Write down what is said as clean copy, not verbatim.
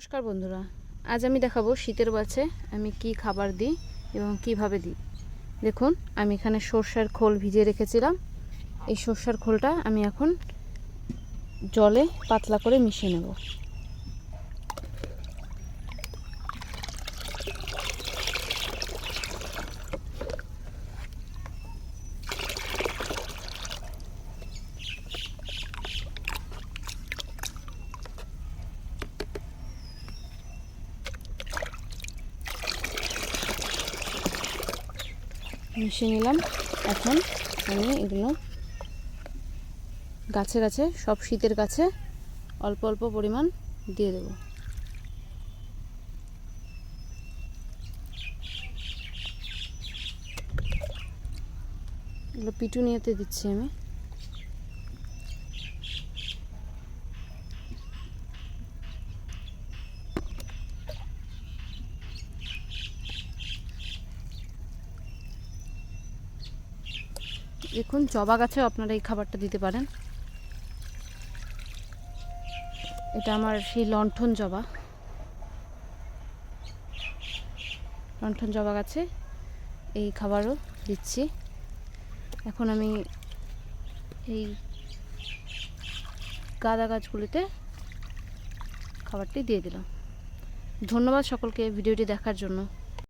নমস্কার বন্ধুরা, আজ আমি দেখাবো শীতের বাছে আমি কি খাবার দিই এবং কিভাবে দিই। দেখুন, আমি এখানে সরষের খোল ভিজিয়ে রেখেছিলাম। এই সরষের খোলটা আমি এখন জলে পাতলা করে মিশিয়ে নেব। মিশিয়ে নিলাম। এখন আমি এগুলো গাছে গাছে, সব শীতের গাছে অল্প অল্প পরিমাণ দিয়ে দেব। এগুলো পিটুনিয়াতে দিচ্ছি আমি। দেখুন, জবা গাছেও আপনারা এই খাবারটা দিতে পারেন। এটা আমার সেই লণ্ঠন জবা গাছে এই খাবারও দিচ্ছি। এখন আমি এই গাঁদা গাছগুলিতে খাবারটি দিয়ে দিলাম। ধন্যবাদ সকলকে ভিডিওটি দেখার জন্য।